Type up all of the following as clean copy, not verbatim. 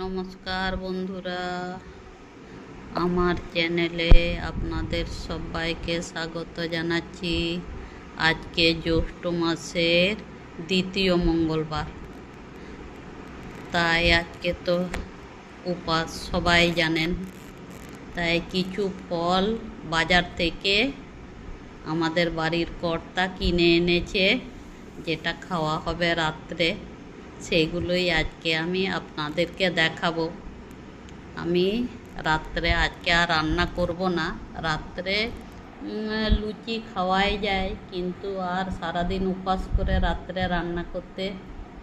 নমস্কার বন্ধুরা, আমার চ্যানেলে আপনাদের সবাইকে স্বাগত জানাচ্ছি। আজকে জ্যৈষ্ঠ মাসের দ্বিতীয় মঙ্গলবার, তাই আজকে তো উপাস সবাই জানেন। তাই কিছু ফল বাজার থেকে আমাদের বাড়ির কর্তা কিনে এনেছে, যেটা খাওয়া হবে রাত্রে। সেইগুলোই আজকে আমি আপনাদেরকে দেখাবো। আমি রাত্রে আজকে আর রান্না করব না। রাত্রে লুচি খাওয়াই যায়, কিন্তু আর সারাদিন উপাস করে রাত্রে রান্না করতে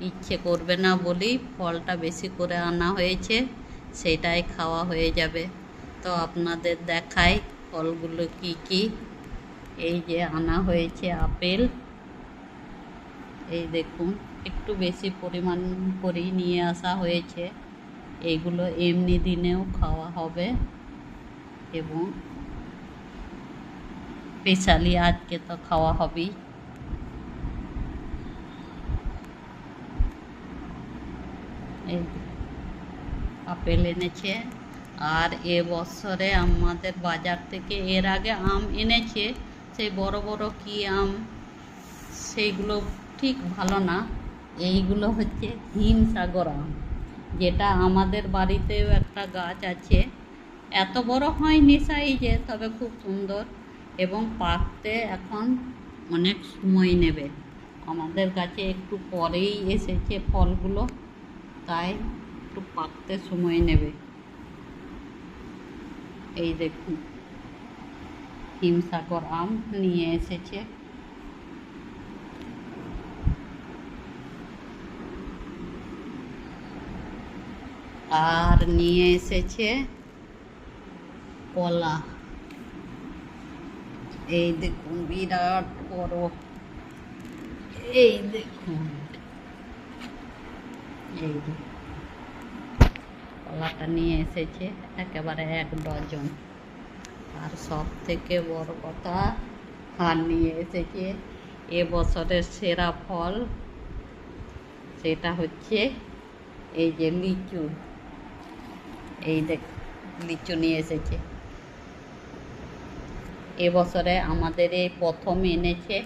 ইচ্ছে করবে না বলেই ফলটা বেশি করে আনা হয়েছে, সেটাই খাওয়া হয়ে যাবে। তো আপনাদের দেখাই ফলগুলো কি কি। এই যে আনা হয়েছে আপেল, এই দেখুন একটু বেশি পরিমাণ করেই নিয়ে আসা হয়েছে। এইগুলো এমনি দিনেও খাওয়া হবে এবং স্পেশালি আজকে তো খাওয়া হবেই। এই আপেল এনেছে। আর এবছরে আমাদের বাজার থেকে এর আগে আম এনেছে, সেই বড় বড় কি আম, সেইগুলো ঠিক ভালো না। এইগুলো হচ্ছে হিমসাগর আম, যেটা আমাদের বাড়িতেও একটা গাছ আছে। এত বড় হয়নি সাইজে, তবে খুব সুন্দর এবং পাকতে এখন অনেক সময় নেবে। আমাদের কাছে একটু পরেই এসেছে ফলগুলো, তাই একটু পাকতে সময় নেবে। এই দেখুন হিমসাগর আম নিয়ে এসেছে। আর নিয়ে এসেছে কলা। এই দেখুন বিরাট বড়, এই দেখুন এই যে কলাটা নিয়ে এসেছে একেবারে 1 ডজন। আর সব থেকে বড় কথা, আর নিয়ে এসেছে এবছরের সেরা ফল, সেটা হচ্ছে এই যে লিচু। এই দেখ লিচু নিয়ে এসেছে। এবছরে আমাদের এই প্রথম এনেছে।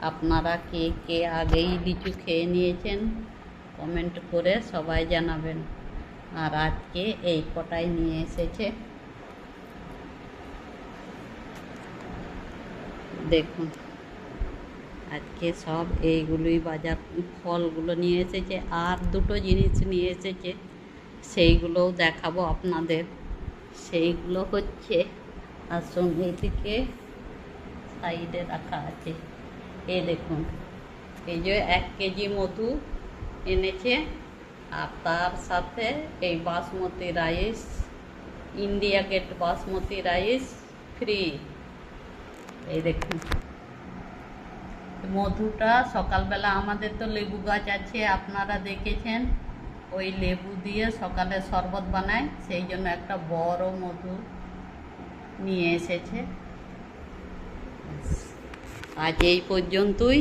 আপনারা কে কে আগেই লিচু খেয়ে নিয়েছেন কমেন্ট করে সবাই জানাবেন। আর আজকে এই কটাই নিয়ে এসেছে। দেখুন আজকে সব এইগুলোই বাজার ফলগুলো নিয়ে এসেছে। আর দুটো জিনিস নিয়ে এসেছে, সেইগুলোও দেখাবো আপনাদের। সেইগুলো হচ্ছে, আসুন এদিকে সাইডে রাখা আছে। এই দেখুন, এই যে 1 কেজি মধু এনেছে, আর তার সাথে এই basmati rice, India Gate basmati rice free. এই দেখুন মধুটা সকালবেলা, আমাদের তো লেবু গাছ আছে আপনারা দেখেছেন, ওই লেবু দিয়ে সকালে শরবত বানায়, সেই জন্য একটা বড় মধু নিয়ে এসেছে। আজ এই পর্যন্তই।